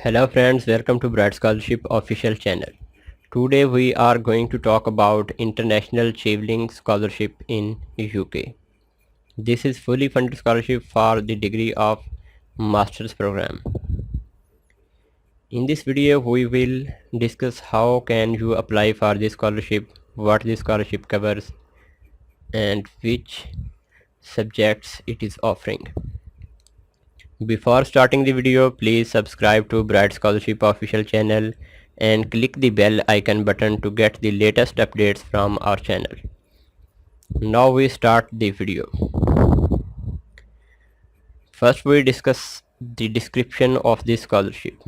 Hello friends, welcome to Bright Scholarship official channel. Today we are going to talk about International Chevening Scholarship in UK. This is fully funded scholarship for the degree of master's program. In this video we will discuss how can you apply for this scholarship, what this scholarship covers and which subjects it is offering. Before starting the video, please subscribe to Bright Scholarship official channel and click the bell icon button to get the latest updates from our channel. Now we start the video. First we discuss the description of this scholarship.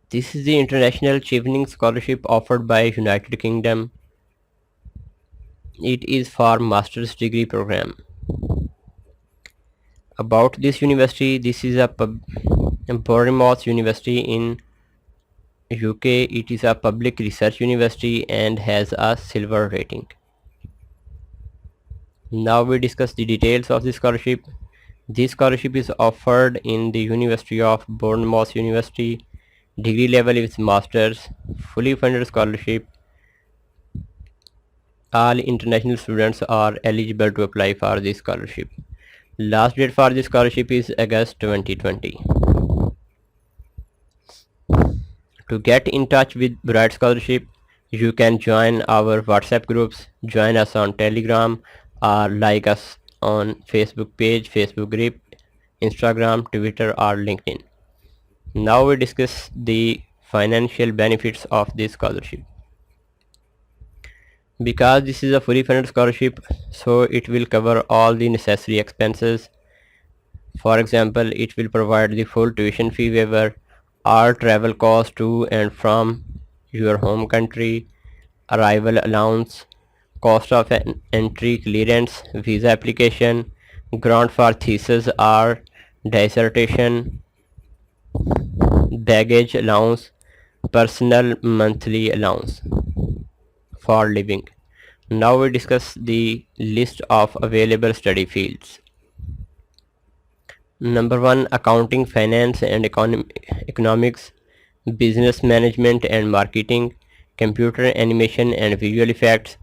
This is the International Chevening Scholarship offered by United Kingdom. It is for master's degree program. About this university, this is a Bournemouth University in UK. It is a public research university and has a silver rating. Now we discuss the details of the scholarship. This scholarship is offered in the University of Bournemouth University. Degree level is masters, fully funded scholarship. All international students are eligible to apply for this scholarship. Last date for this scholarship is August 2020. To get in touch with Bright Scholarship, you can join our WhatsApp groups, join us on Telegram, or like us on Facebook page, Facebook group, Instagram, Twitter, or LinkedIn. Now we discuss the financial benefits of this scholarship. Because this is a fully funded scholarship, so it will cover all the necessary expenses. For example, it will provide the full tuition fee waiver, all travel costs to and from your home country, arrival allowance, cost of an entry clearance, visa application, grant for thesis or dissertation, baggage allowance, personal monthly allowance for living. Now we discuss the list of available study fields. Number 1, accounting, finance and economics, business management and marketing, computer animation and visual effects,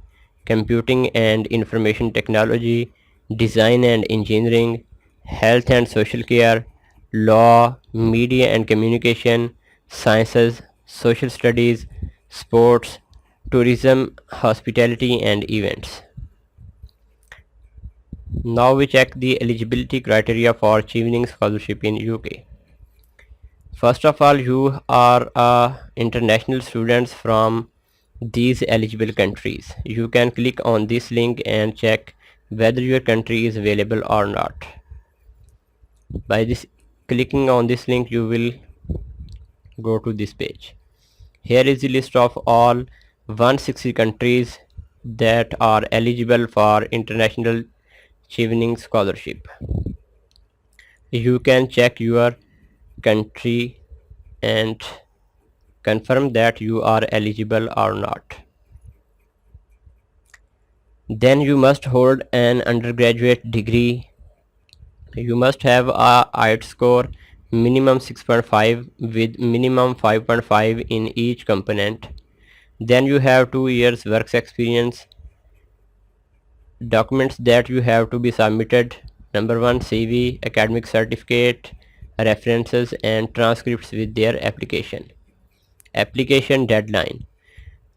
computing and information technology, design and engineering, health and social care, law, media and communication, sciences, social studies, sports, tourism, hospitality and events. Now we check the eligibility criteria for Chevening scholarship in UK. First of all, you are international students from these eligible countries. You can click on this link and check whether your country is available or not. By this clicking on this link, you will go to this page. Here is the list of all 160 countries that are eligible for international Chevening scholarship. You can check your country and confirm that you are eligible or not. Then you must hold an undergraduate degree. You must have a IELTS score minimum 6.5 with minimum 5.5 in each component. Then you have 2 years work experience. Documents that you have to be submitted: number 1, CV, academic certificate, references and transcripts with their application. Application deadline: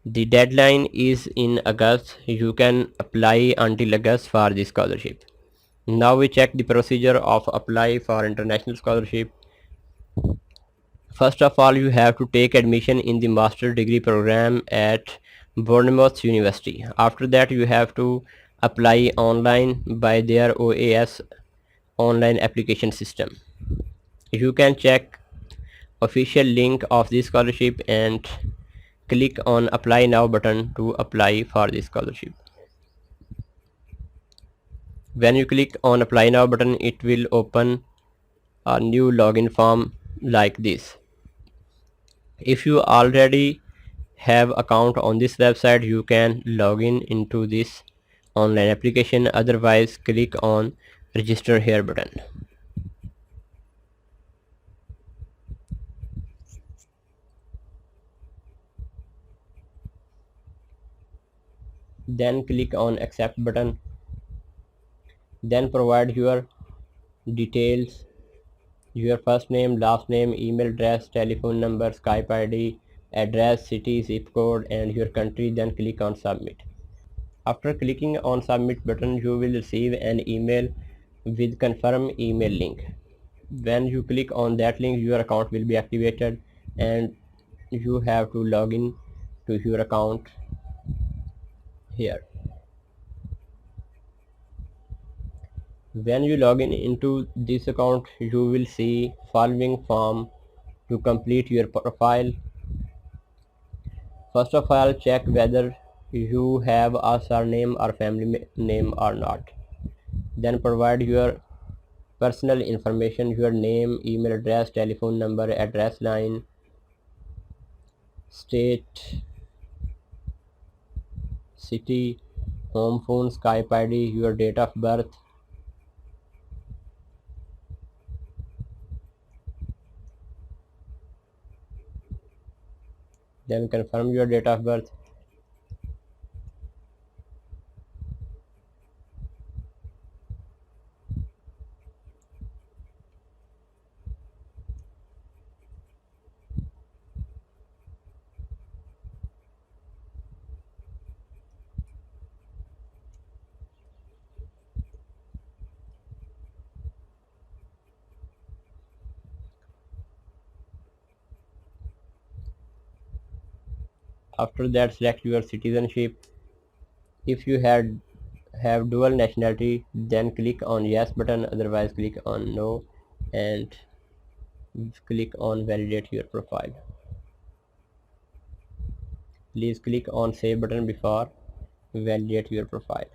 the deadline is in August. You can apply until August for the scholarship. Now we check the procedure of apply for international scholarship. First of all, you have to take admission in the master degree program at Bournemouth University. After that, you have to apply online by their OAS online application system. You can check official link of this scholarship and click on apply now button to apply for this scholarship. When you click on apply now button, it will open a new login form like this. If you already have account on this website, you can log in into this online application. Otherwise, click on register here button. then click on accept button, then provide your details, your first name, last name, email address, telephone number, Skype ID, address, city, zip code and your country, then click on submit. After clicking on submit button, you will receive an email with confirm email link. When you click on that link, your account will be activated and you have to log in to your account here. When you log in into this account, you will see following form to complete your profile. First of all, check whether you have a surname or family name or not. Then provide your personal information, your name, email address, telephone number, address line, state, city, home phone, Skype ID, your date of birth. Then confirm your date of birth. After that, select your citizenship. If you have dual nationality, then click on yes button, otherwise click on no and click on validate your profile. Please click on save button before validate your profile.